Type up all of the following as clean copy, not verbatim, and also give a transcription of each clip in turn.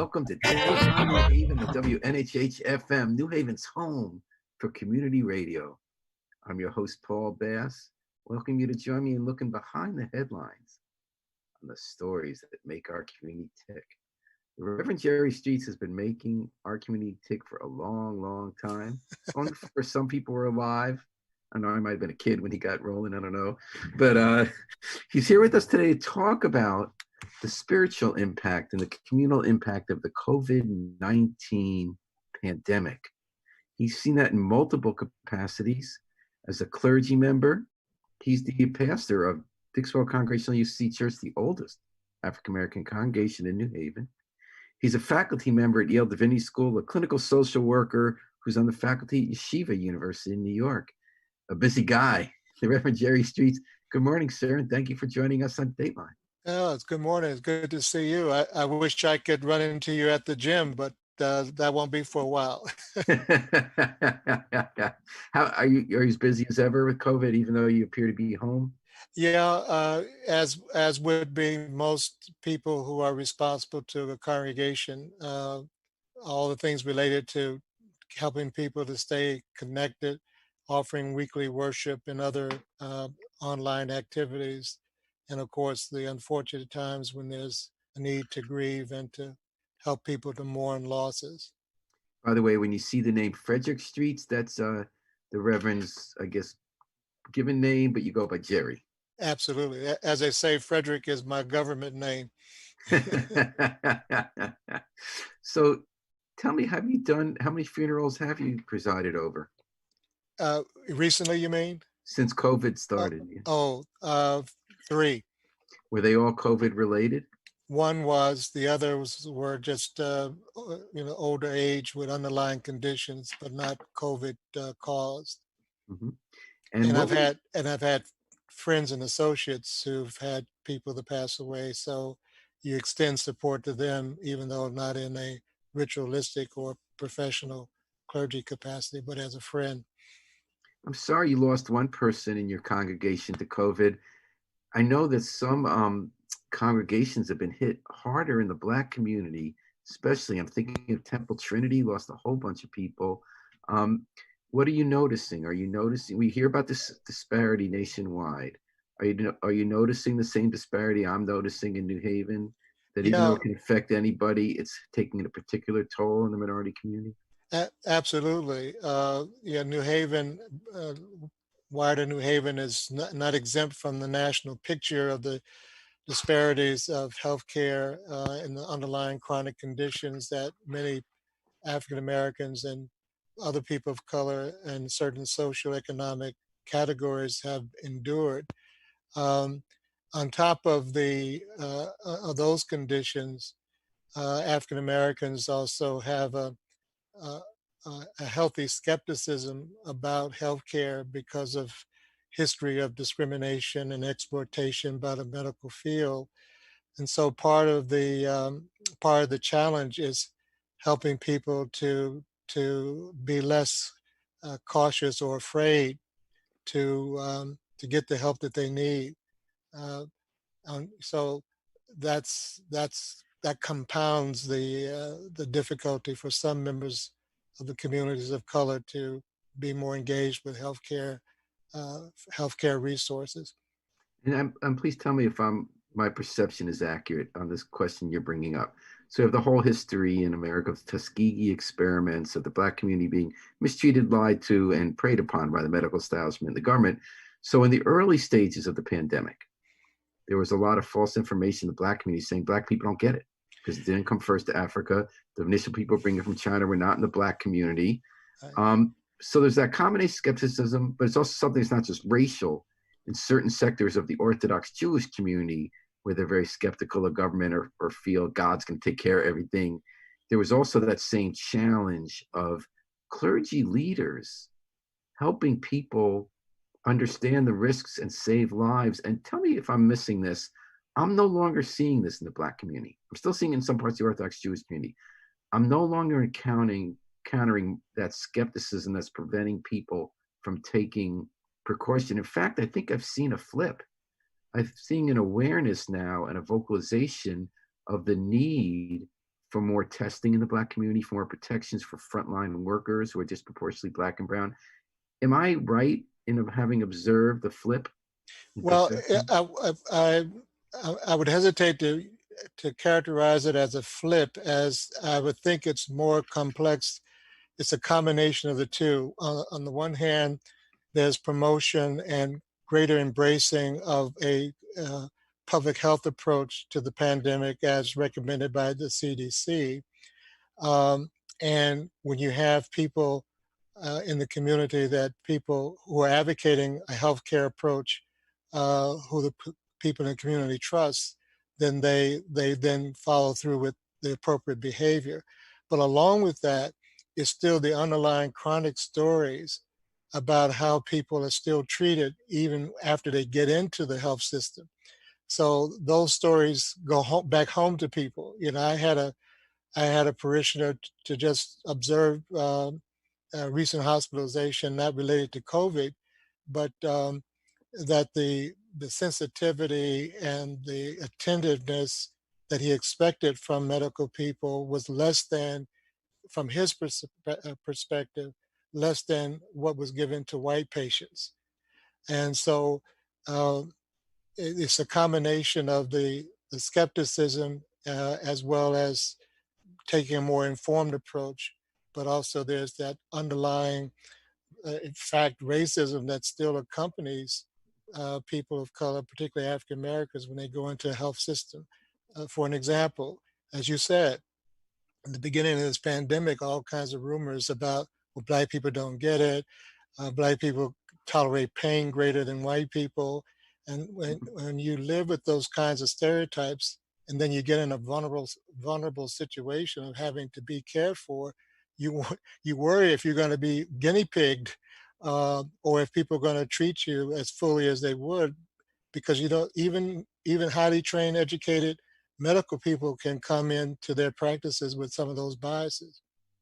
welcome to Dateline New Haven, the WNHH FM, New Haven's home for community radio. I'm your host, Paul Bass. Welcome you to join me in looking behind the headlines on the stories that make our community tick. The Reverend Jerry Streets has been making our community tick for a long, long time. Long before some people were alive. I know I might have been a kid when he got rolling, I don't know. But he's here with us today to talk about the spiritual impact and the communal impact of the COVID-19 pandemic. He's seen that in multiple capacities. As a clergy member, he's the pastor of Dixwell Congregational UC Church, the oldest African-American congregation in New Haven. He's a faculty member at Yale Divinity School, a clinical social worker who's on the faculty at Yeshiva University in New York. A busy guy, the Reverend Jerry Streets. Good morning, sir, and thank you for joining us on Dateline. Oh, it's good morning. It's good to see you. I wish I could run into you at the gym, but that won't be for a while. How are you as busy as ever with COVID, even though you appear to be home? Yeah, as would be most people who are responsible to the congregation, all the things related to helping people to stay connected, offering weekly worship and other online activities. And of course, the unfortunate times when there's a need to grieve and to help people to mourn losses. By the way, when you see the name Frederick Streets, that's the Reverend's, I guess, given name, but you go by Jerry. Absolutely. As I say, Frederick is my government name. So tell me, how many funerals have you presided over? Recently, you mean? Since COVID started. 3. Were they all COVID related? One was, the others were just, older age with underlying conditions, but not COVID caused. Mm-hmm. And I've had friends and associates who've had people that pass away. So you extend support to them, even though not in a ritualistic or professional clergy capacity, but as a friend. I'm sorry you lost one person in your congregation to COVID. I know that some congregations have been hit harder in the Black community, especially. I'm thinking of Temple Trinity, lost a whole bunch of people. What are you noticing? We hear about this disparity nationwide. Are you noticing the same disparity I'm noticing in New Haven? That even though it can affect anybody, it's taking a particular toll in the minority community? Absolutely. New Haven, wider New Haven is not exempt from the national picture of the disparities of healthcare and the underlying chronic conditions that many African Americans and other people of color and certain socioeconomic categories have endured. On top of those conditions, African Americans also have a healthy skepticism about healthcare because of history of discrimination and exploitation by the medical field. And so part of the challenge is helping people to be less cautious or afraid to get the help that they need. So that compounds the difficulty for some members of the communities of color to be more engaged with healthcare resources. And please tell me if my perception is accurate on this question you're bringing up. So you have the whole history in America of Tuskegee experiments of the Black community being mistreated, lied to, and preyed upon by the medical establishment and the government. So in the early stages of the pandemic, there was a lot of false information in the Black community saying Black people don't get it because it didn't come first to Africa. The initial people bringing it from China were not in the Black community. So there's that combination of skepticism, but it's also something that's not just racial. In certain sectors of the Orthodox Jewish community, where they're very skeptical of government or feel God's going to take care of everything, there was also that same challenge of clergy leaders helping people understand the risks and save lives. And tell me if I'm missing this. I'm no longer seeing this in the Black community. I'm still seeing it in some parts of the Orthodox Jewish community. I'm no longer countering that skepticism that's preventing people from taking precaution. In fact, I think I've seen a flip. I'm seeing an awareness now and a vocalization of the need for more testing in the Black community, for more protections for frontline workers who are disproportionately Black and brown. Am I right in having observed the flip in Well, perception? I would hesitate to characterize it as a flip, as I would think it's more complex. It's a combination of the two. On the one hand, there's promotion and greater embracing of a public health approach to the pandemic as recommended by the CDC. Um, and when you have people in the community, that people who are advocating a healthcare approach, who the people in the community trust, then they then follow through with the appropriate behavior. But along with that is still the underlying chronic stories about how people are still treated even after they get into the health system. So those stories go home, back home to people. You know, I had a parishioner to just observe recent hospitalization, not related to COVID, but that the sensitivity and the attentiveness that he expected from medical people was less than, from his perspective, less than what was given to white patients. And so uh, it's a combination of the skepticism as well as taking a more informed approach, but also there's that underlying, in fact, racism that still accompanies people of color, particularly African Americans, when they go into the health system. For an example, as you said, in the beginning of this pandemic, all kinds of rumors about, well, Black people don't get it, Black people tolerate pain greater than white people. And when you live with those kinds of stereotypes, and then you get in a vulnerable situation of having to be cared for, you you worry if you're going to be guinea pigged, or if people are going to treat you as fully as they would, because you don't, even highly trained, educated medical people can come into their practices with some of those biases.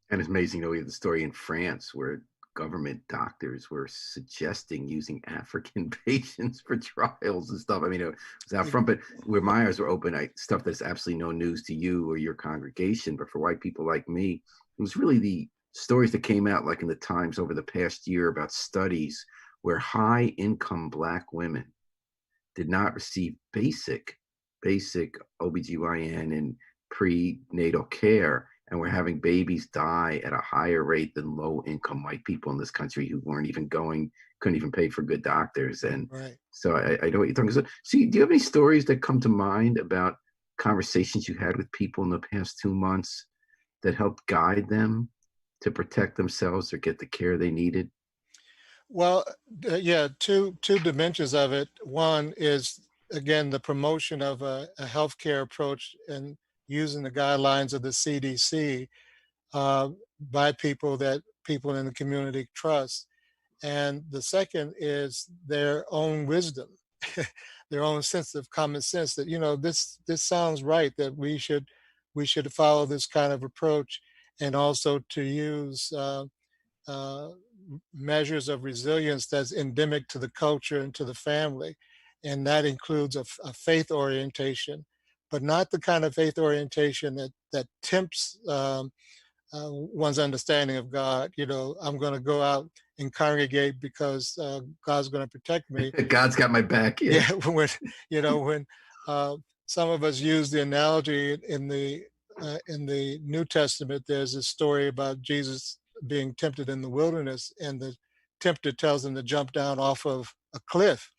And it's amazing, we have the story in France where government doctors were suggesting using African patients for trials and stuff. I mean, it was out front, but where my eyes were open, stuff that's absolutely no news to you or your congregation, but for white people like me, it was really the stories that came out, like in the Times over the past year, about studies where high income Black women did not receive basic OBGYN and prenatal care, and we're having babies die at a higher rate than low income white people in this country who weren't even couldn't even pay for good doctors. And Right. so I know what you're talking about. So do you have any stories that come to mind about conversations you had with people in the past 2 months that helped guide them to protect themselves or get the care they needed? Well, yeah, two dimensions of it. One is, again, the promotion of a healthcare approach and using the guidelines of the CDC by people that people in the community trust. And the second is their own wisdom, their own sense of common sense, that, you know, this sounds right, that we should follow this kind of approach, and also to use uh, measures of resilience that's endemic to the culture and to the family. And that includes a faith orientation, but not the kind of faith orientation that tempts one's understanding of God. You know, I'm going to go out and congregate because God's going to protect me. God's got my back. Yeah. Yeah, when uh, some of us use the analogy in the New Testament, there's a story about Jesus being tempted in the wilderness, and the tempter tells him to jump down off of a cliff,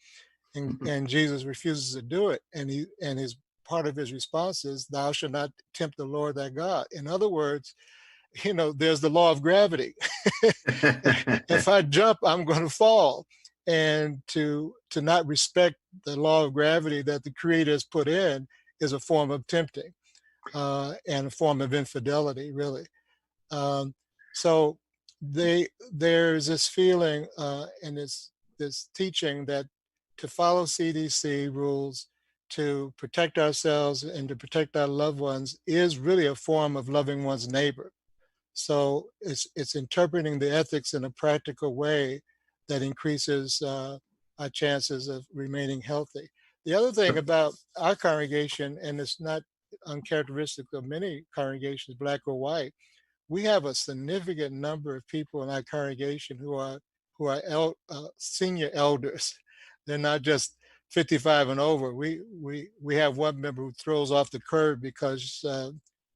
and Jesus refuses to do it, and his part of his response is, "Thou shalt not tempt the Lord thy God." In other words, you know, there's the law of gravity. If I jump, I'm going to fall. And to not respect the law of gravity that the Creator has put in is a form of tempting, and a form of infidelity, really. Um, so there's this feeling, and this teaching that to follow CDC rules, to protect ourselves and to protect our loved ones, is really a form of loving one's neighbor. So it's interpreting the ethics in a practical way that increases our chances of remaining healthy. The other thing about our congregation, and it's not uncharacteristic of many congregations, black or white. We have a significant number of people in our congregation who are senior elders. They're not just 55 and over. We have one member who throws off the curb because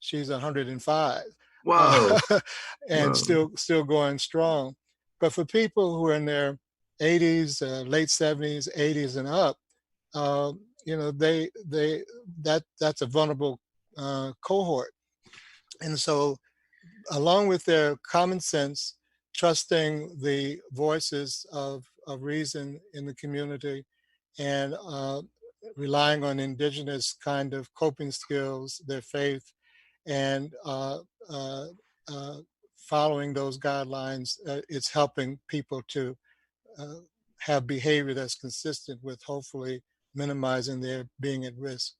she's 105, Whoa, uh, and whoa. still going strong. But for people who are in their 80s, late 70s, 80s, and up, uh, that's a vulnerable cohort. And so, along with their common sense, trusting the voices of reason in the community, and relying on indigenous kind of coping skills, their faith, and uh, uh, following those guidelines, it's helping people to uh, have behavior that's consistent with hopefully minimizing their being at risk.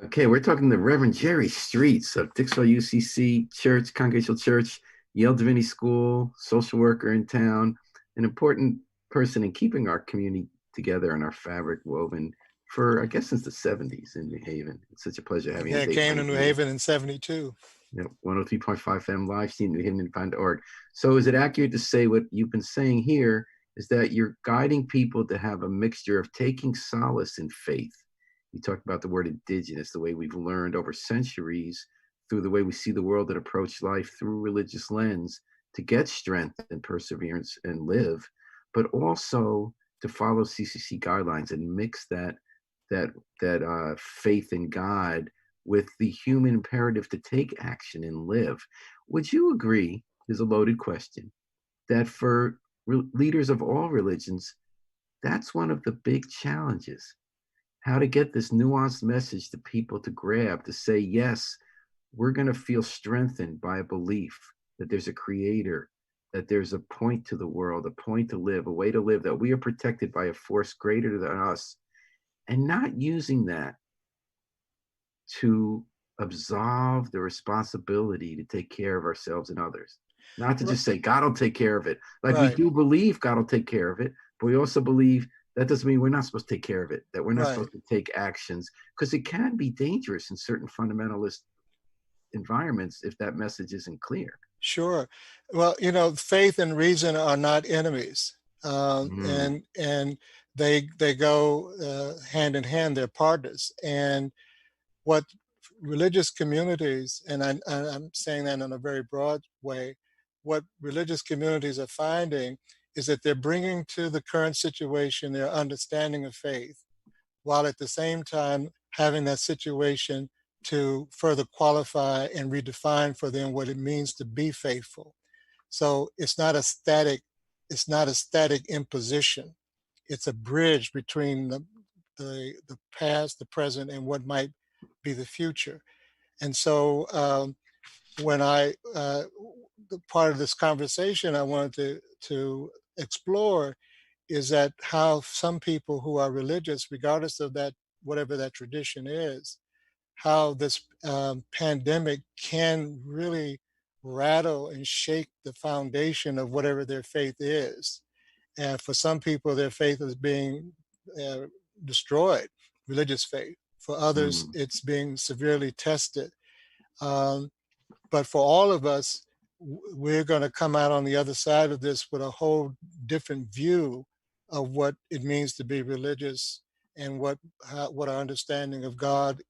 Okay, we're talking to Reverend Jerry Streets of Dixwell UCC Church, Congregational Church, Yale Divinity School, social worker in town, an important person in keeping our community together and our fabric woven for, I guess, since the 70s in New Haven. It's such a pleasure having a Yeah, came to Dateline New here. Haven in '72. Yep, 103.5 FM live stream, newhavenindependent.org. So is it accurate to say what you've been saying here is that you're guiding people to have a mixture of taking solace in faith? You talked about the word indigenous, the way we've learned over centuries through the way we see the world and approach life through religious lens to get strength and perseverance and live, but also to follow CCC guidelines and mix that faith in God with the human imperative to take action and live. Would you agree, is a loaded question, that for leaders of all religions, that's one of the big challenges? How to get this nuanced message to people to grab, to say, yes, we're going to feel strengthened by a belief that there's a creator, that there's a point to the world, a point to live, a way to live, that we are protected by a force greater than us, and not using that to absolve the responsibility to take care of ourselves and others. Not to just say, God will take care of it. Like we Right, do believe God will take care of it, but we also believe that doesn't mean we're not supposed to take care of it, that we're not right. supposed to take actions, because it can be dangerous in certain fundamentalist environments if that message isn't clear. Sure. Well, faith and reason are not enemies, Mm, and they go hand in hand. They're partners. And what religious communities, and I'm saying that in a very broad way, what religious communities are finding is that they're bringing to the current situation their understanding of faith, while at the same time having that situation to further qualify and redefine for them what it means to be faithful. So it's not a static imposition. It's a bridge between the past, the present, and what might be the future. And so when the part of this conversation I wanted to explore is that how some people who are religious, regardless of that, whatever that tradition is, how this pandemic can really rattle and shake the foundation of whatever their faith is. And for some people, their faith is being uh, destroyed, religious faith. For others, mm, it's being severely tested. Um, but for all of us, we're going to come out on the other side of this with a whole different view of what it means to be religious, and what our understanding of God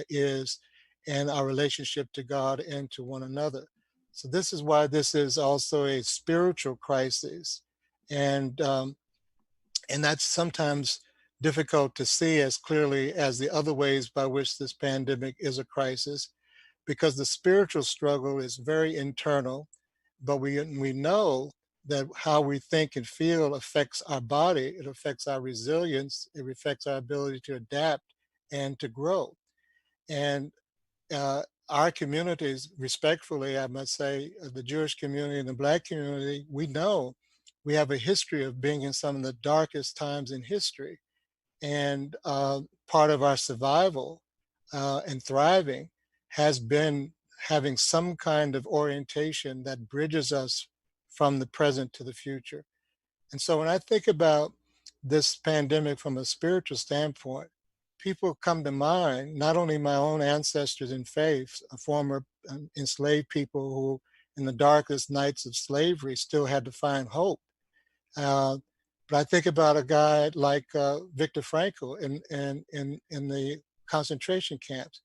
is, and our relationship to God and to one another. So this is why this is also a spiritual crisis, and and that's sometimes difficult to see as clearly as the other ways by which this pandemic is a crisis, because the spiritual struggle is very internal, but we know that how we think and feel affects our body, it affects our resilience, it affects our ability to adapt and to grow. And our communities, respectfully, I must say, the Jewish community and the Black community, we know we have a history of being in some of the darkest times in history. And part of our survival and thriving has been having some kind of orientation that bridges us from the present to the future. And so when I think about this pandemic from a spiritual standpoint, people come to mind, not only my own ancestors in faith, former enslaved people who, in the darkest nights of slavery, still had to find hope. Uh, but I think about a guy like Viktor Frankl in the concentration camps.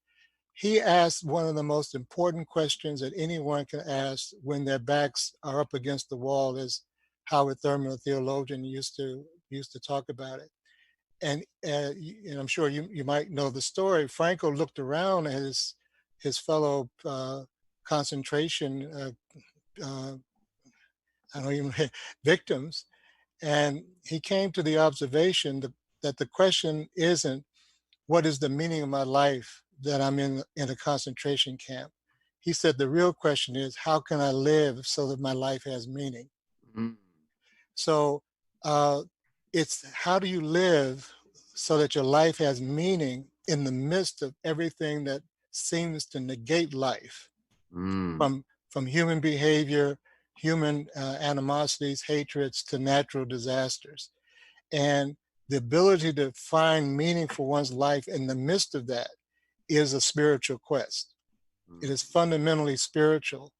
He asked one of the most important questions that anyone can ask when their backs are up against the wall, is Howard Thurman, a theologian, used to talk about it. And I'm sure you might know the story. Franco looked around at his fellow concentration uh, I don't even victims, and he came to the observation that the question isn't what is the meaning of my life that I'm in a concentration camp. He said the real question is how can I live so that my life has meaning. Mm, So uh, it's how do you live so that your life has meaning in the midst of everything that seems to negate life, mm, from human behavior, human animosities, hatreds, to natural disasters. And the ability to find meaning for one's life in the midst of that is a spiritual quest. It mm, is fundamentally spiritual.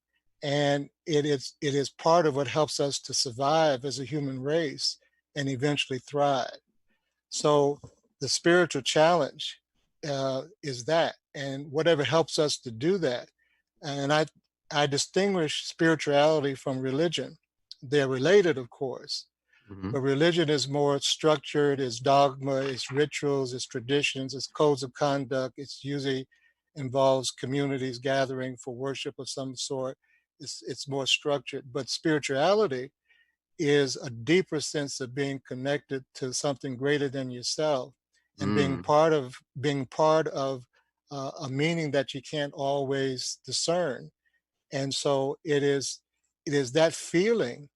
And it is part of what helps us to survive as a human race and eventually thrive. So the spiritual challenge is that, and whatever helps us to do that. And I distinguish spirituality from religion. They're related, of course, mhm, but religion is more structured, it's dogma, it's rituals, it's traditions, it's codes of conduct. It's usually involves communities gathering for worship of some sort. It's more structured. But spirituality is a deeper sense of being connected to something greater than yourself, and mm, being part of a meaning that you can't always discern. And so it is that feeling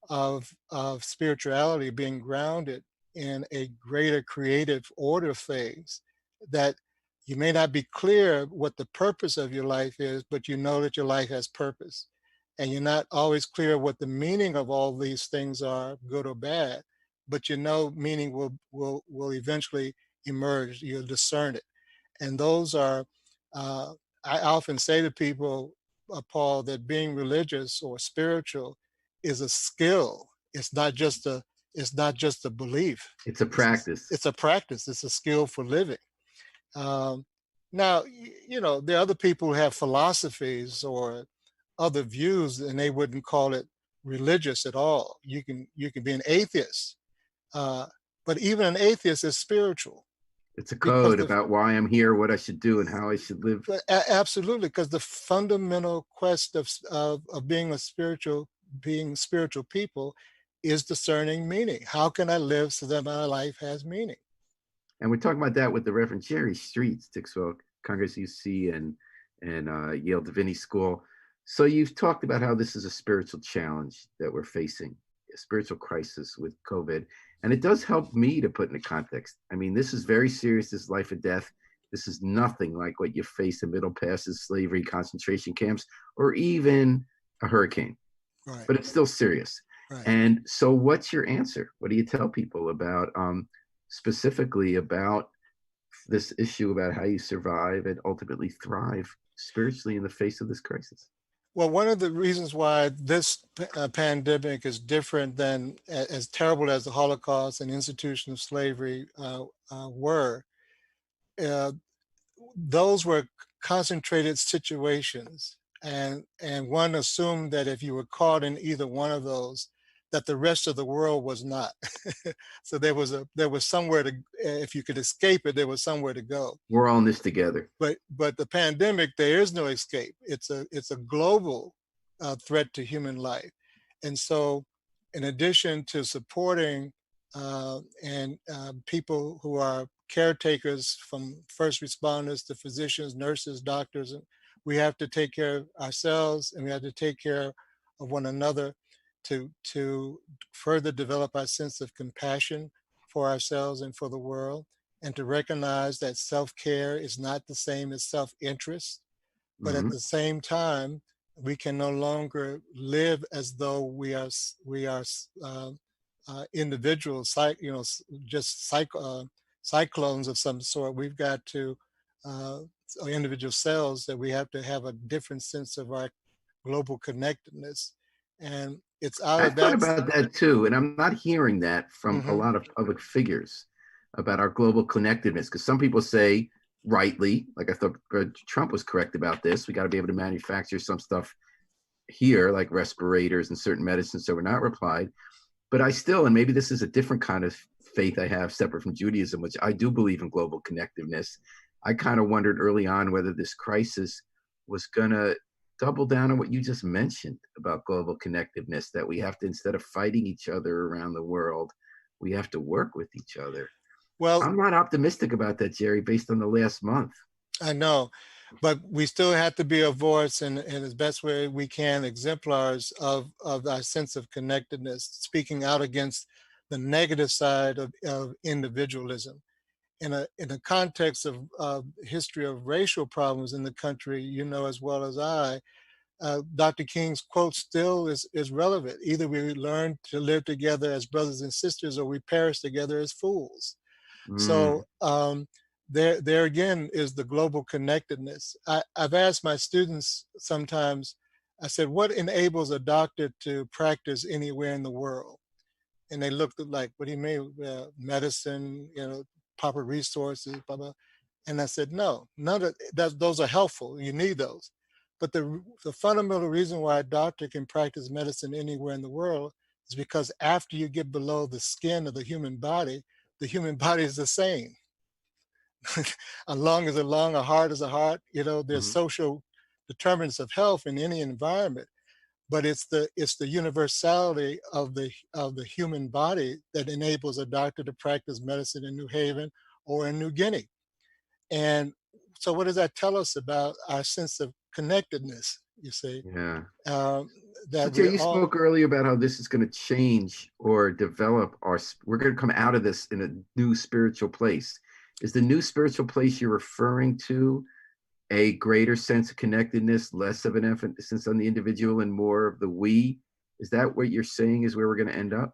of spirituality being grounded in a greater creative order of things, that you may not be clear what the purpose of your life is, but you know that your life has purpose. And you're not always clear what the meaning of all these things are, good or bad, but you know meaning will eventually emerge. You'll discern it. And those are, uh, I often say to people, Paul, that being religious or spiritual is a skill. It's not just a belief. it's a It's practice. it's a practice. It's a skill for living. Um, Now, there are other people who have philosophies or other views, and they wouldn't call it religious at all. You can be an atheist, uh, but even an atheist is spiritual, It's a because code about why I'm here, what I should do, and how I should live. absolutely, because the fundamental quest of being spiritual people is discerning meaning. How can I live so that my life has meaning? And we're talking about that with the Reverend Jerry Streets, Dixwell Congress UC and Yale Divinity School. So you've talked about how this is a spiritual challenge that we're facing, a spiritual crisis with COVID. And it does help me to put into context. I mean, this is very serious. This is life or death. This is nothing like what you face in Middle Passes, slavery, concentration camps, or even a hurricane, Right, but it's still serious. right. And so, what's your answer? What do you tell people about, specifically about this issue about how you survive and ultimately thrive spiritually in the face of this crisis? Well, one of the reasons why this pandemic is different than as terrible as the Holocaust and institution of slavery were, uh, those were concentrated situations, and one assumed that if you were caught in either one of those, that the rest of the world was not. So there was somewhere to, if you could escape it, there was somewhere to go. We're all in this together. But the pandemic, there is no escape. It's a global threat to human life. And so, in addition to supporting and people who are caretakers, from first responders to physicians, nurses, doctors, and we have to take care of ourselves, and we have to take care of one another to further develop our sense of compassion for ourselves and for the world, and to recognize that self-care is not the same as self-interest. But at Hmm. the same time, we can no longer live as though we are individuals, just cyclones of some sort. We've got to, uh, or individual cells, that we have to have a different sense of our global connectedness. And it's out I've of thought that. about that too, and I'm not hearing that from a Mhm. lot of public figures about our global connectedness. Because some people say, rightly, like I thought Trump was correct about this, we got to be able to manufacture some stuff here, like respirators and certain medicines, so we're not replied. But I still, and maybe this is a different kind of faith I have separate from Judaism, which I do believe in global connectiveness. I kind of wondered early on whether this crisis was going to double down on what you just mentioned about global connectiveness, that we have to, instead of fighting each other around the world, we have to work with each other. Well, I'm not optimistic about that, Jerry, based on the last month. I know, but we still have to be a voice, and as best way we can, exemplars of our sense of connectedness, speaking out against the negative side of individualism. In a context of history of racial problems in the country, you know as well as I, Dr. King's quote still is relevant. Either we learn to live together as brothers and sisters, or we perish together as fools. So Mm, there again is the global connectedness. I've asked my students sometimes, I said, what enables a doctor to practice anywhere in the world? And they looked at like, what do you mean? Medicine, proper resources, blah, blah. And I said, no, none of that, those are helpful. You need those. But the fundamental reason why a doctor can practice medicine anywhere in the world is because after you get below the skin of the human body is the same. A lung is a lung, a heart is a heart. There's mhm. social determinants of health in any environment, but it's the universality of the human body that enables a doctor to practice medicine in New Haven or in New Guinea. And so, what does that tell us about our sense of connectedness? You see, Yeah. um, So, that Jay, we you all. spoke earlier about how this is going to change or develop we're going to come out of this in a new spiritual place. Is the new spiritual place you're referring to a greater sense of connectedness, less of an emphasis on the individual and more of the we? Is that what you're saying is where we're going to end up?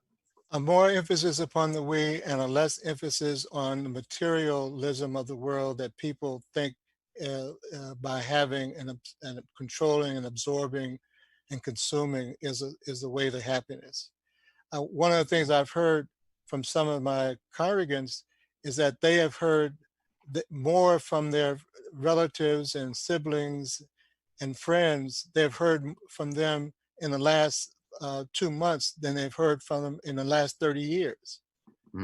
A more emphasis upon the we and a less emphasis on the materialism of the world that people think by having and controlling and absorbing and consuming is the way to happiness. One of the things I've heard from some of my congregants is that they have heard more from their relatives and siblings and friends. They've heard from them in the last 2 months than they've heard from them in the last 30 years.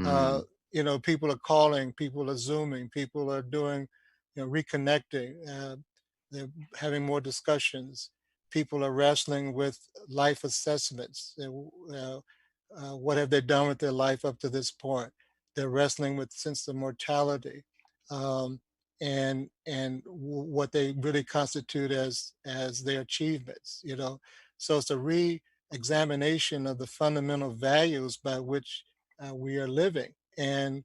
Uh, Mm, People are calling, people are Zooming, people are doing, reconnecting. They're having more discussions. People are wrestling with life assessments. What have they done with their life up to this point? They're wrestling with sense of mortality, um, and what they really constitute as their achievements. So it's a re-examination of the fundamental values by which we are living. And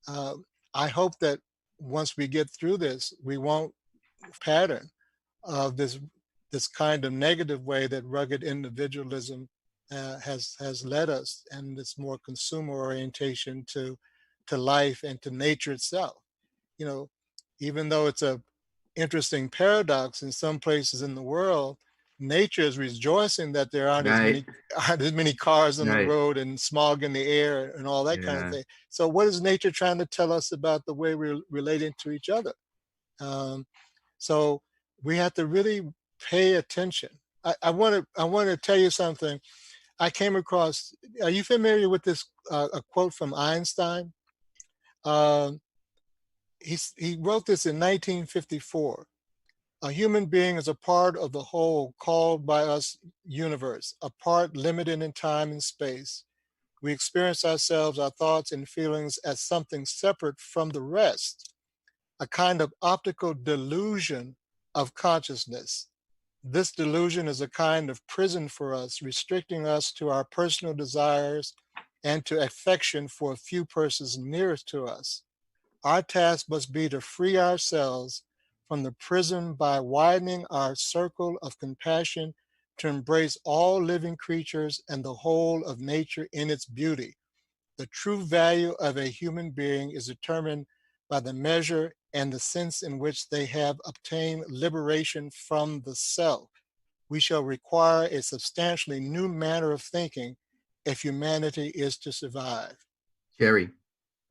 uh, I hope that once we get through this, we won't pattern of this kind of negative way that rugged individualism has led us, and this more consumer orientation to life and to nature itself. You know, Even though it's a interesting paradox in some places in the world, nature is rejoicing that there aren't as right, many aren't as many cars on the right. road and smog in the air and all that kind of Yeah. thing. So, what is nature trying to tell us about the way we're relating to each other? Um, so we have to really pay attention. I want to tell you something. I came across. Are you familiar with this a quote from Einstein? Um, he wrote this in 1954. A human being is a part of the whole called by us universe, a part limited in time and space. We experience ourselves, our thoughts and feelings as something separate from the rest, a kind of optical delusion of consciousness. This delusion is a kind of prison for us, restricting us to our personal desires and to affection for a few persons nearest to us. Our task must be to free ourselves from the prison by widening our circle of compassion to embrace all living creatures and the whole of nature in its beauty. The true value of a human being is determined by the measure and the sense in which they have obtained liberation from the self. We shall require a substantially new manner of thinking if humanity is to survive. Jerry,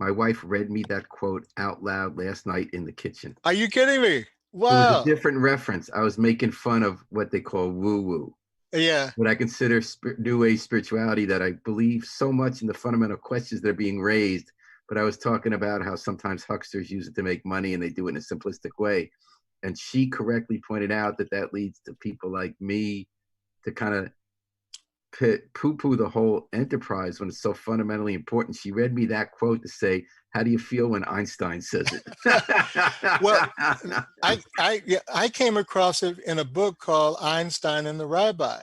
my wife read me that quote out loud last night in the kitchen. Are you kidding me? It was a Wow. different reference. I was making fun of what they call woo woo, Yeah. what I consider New Age spirituality that I believe so much in the fundamental questions that are being raised. But I was talking about how sometimes hucksters use it to make money and they do it in a simplistic way. And she correctly pointed out that that leads to people like me to kind of poo-poo the whole enterprise when it's so fundamentally important. She read me that quote to say, "How do you feel when Einstein says it?" Well, I came across it in a book called Einstein and the Rabbi,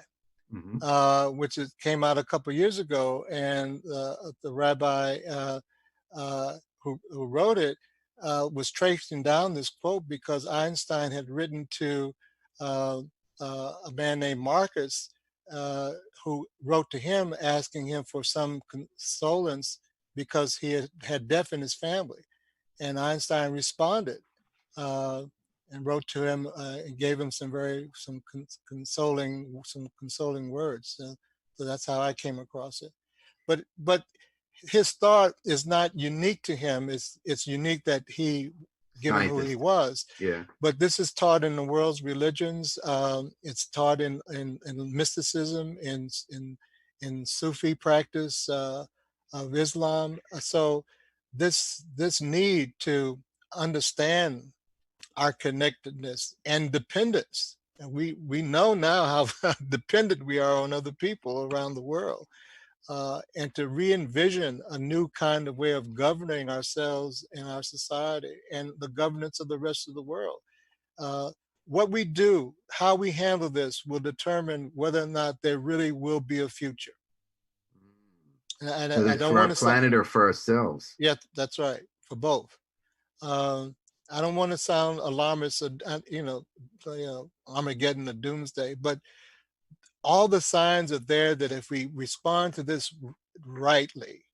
Mm-hmm. which came out a couple of years ago, and the rabbi who wrote it was tracing down this quote because Einstein had written to uh, a man named Marcus, uh, who wrote to him asking him for some consolence because he had death in his family, and Einstein responded uh, and wrote to him and gave him some consoling words. So that's how I came across it. But his thought is not unique to him. It's unique that he, given who he Scientist. was. Yeah. But this is taught in the world's religions. It's taught in mysticism, in Sufi practice of Islam. So this need to understand our connectedness and dependence. And we know now how dependent we are on other people around the world, and to re-envision a new kind of way of governing ourselves and our society and the governance of the rest of the world. Uh, what we do, how we handle this, will determine whether or not there really will be a future. And Whether I it's don't for our want to say, planet or for ourselves. yeah, that's right, for both. Um, I don't want to sound alarmist, Armageddon or doomsday, but all the signs are there that if we respond to this rightly,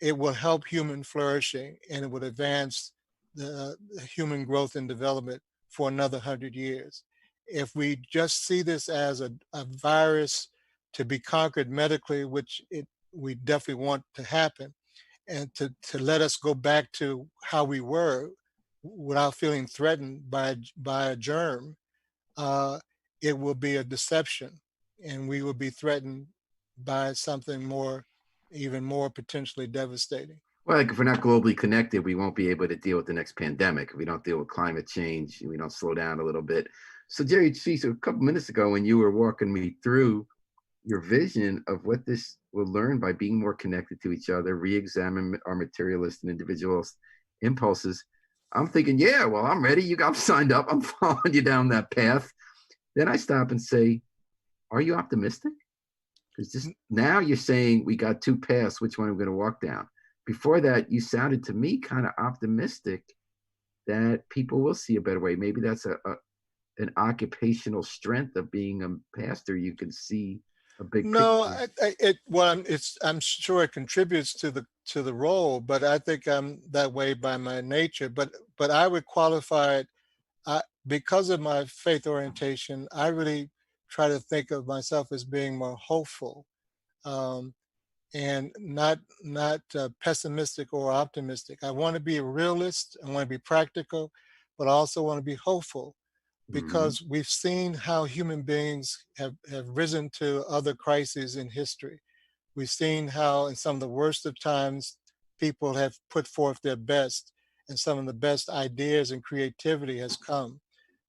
it will help human flourishing and it would advance the human growth and development for another 100 years. If we just see this as a virus to be conquered medically, which we definitely want to happen, and to let us go back to how we were without feeling threatened by a germ, uh, it will be a deception, and we will be threatened by something more, even more potentially devastating. Well, like if we're not globally connected, we won't be able to deal with the next pandemic. If we don't deal with climate change, we don't slow down a little bit. So, Jerry, geez, a couple minutes ago, when you were walking me through your vision of what this will learn by being more connected to each other, re-examine our materialist and individualist impulses, I'm thinking, yeah, well, I'm ready. You got signed up. I'm following you down that path. Then I stop and say, are you optimistic? Because just now you're saying we got two paths. Which one I'm going to walk down? Before that, you sounded to me kind of optimistic that people will see a better way. Maybe that's an occupational strength of being a pastor. You can see a big No, picture. I'm sure it contributes to the role, but I think I'm that way by my nature. But I would qualify it, because of my faith orientation. I really try to think of myself as being more hopeful, um, and not pessimistic or optimistic. I want to be a realist. I want to be practical, but I also want to be hopeful Mm-hmm. because we've seen how human beings have risen to other crises in history. We've seen how, in some of the worst of times, people have put forth their best, and some of the best ideas and creativity has come.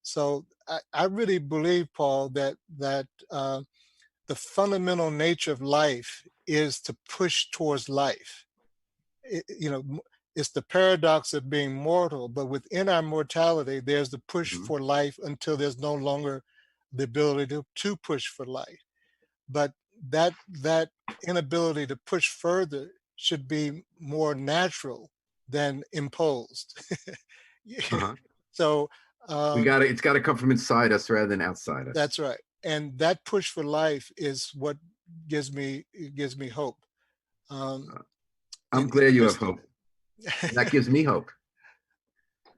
So I really believe, Paul, that the fundamental nature of life is to push towards life. It's the paradox of being mortal, but within our mortality, there's the push Mm-hmm. for life until there's no longer the ability to push for life. But that inability to push further should be more natural than imposed. Uh-huh. So We um, got it. It's got to come from inside us rather than outside us. that's right. And that push for life is what gives me hope. Um, Uh, I'm in the glad you have midst of hope. And that it. gives me hope.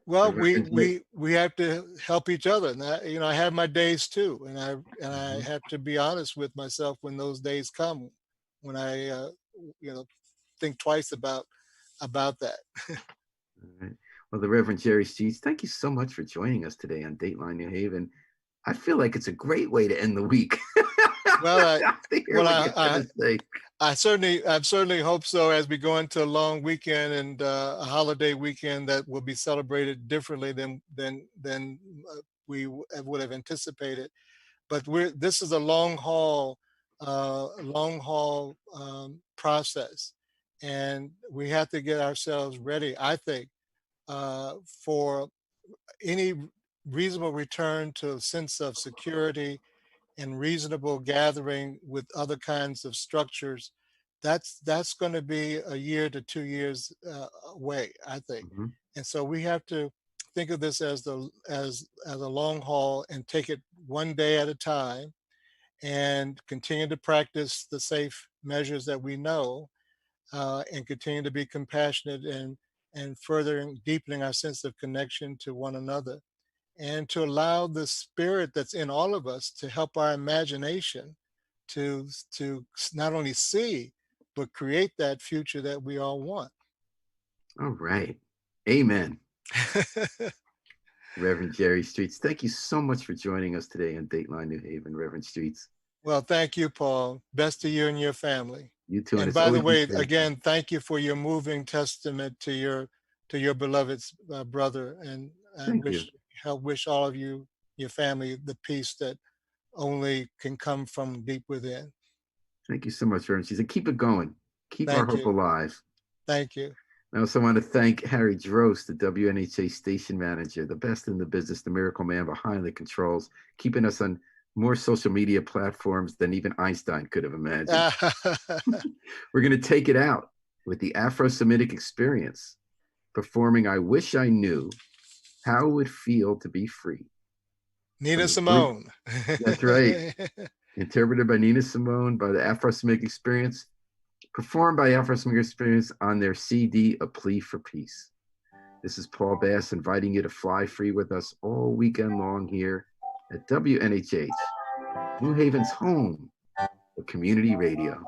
Well, Reverend Jerry. we have to help each other, and I have my days too, and I Mhm. have to be honest with myself when those days come, when I you know think twice about that. All right. Well, the Reverend Jerry Sheets, thank you so much for joining us today on Dateline New Haven. I feel like it's a great way to end the week. Well, To hear well, what you had to say. I certainly hope so. As we go into a long weekend and a holiday weekend that will be celebrated differently than would have anticipated. But this is a long haul process, and we have to get ourselves ready. I think for any reasonable return to a sense of security and reasonable gathering with other kinds of structures, that's going to be a year to 2 years away, I think. Mhm. And so we have to think of this as as a long haul and take it one day at a time and continue to practice the safe measures that we know, and continue to be compassionate and furthering deepening our sense of connection to one another, and to allow the spirit that's in all of us to help our imagination to not only see but create that future that we all want. All right. Amen. Reverend Jerry Streets, thank you so much for joining us today on Dateline New Haven, Reverend Streets. Well, thank you, Paul. Best to you and your family. You too, and And it's by the always way, inspirational. again, thank you for your moving testament to your beloved brother, and Thank you. wish all of you, your family, the peace that only can come from deep within. Thank you so much, Reverend Streets. And keep it going. Keep our Thank hope you. alive. Thank you. I also want to thank Harry Drost, the WNHA station manager, the best in the business, the miracle man behind the controls, keeping us on more social media platforms than even Einstein could have imagined. We're going to take it out with the Afro Semitic Experience, performing I Wish I Knew How It Would Feel to Be Free from Nina the group. Simone. That's right. Interpreted by Nina Simone by the Afro Semitic Experience, performed by Afro Semitic Experience on their CD, A Plea for Peace. This is Paul Bass inviting you to fly free with us all weekend long here at WNHH, New Haven's home for community radio.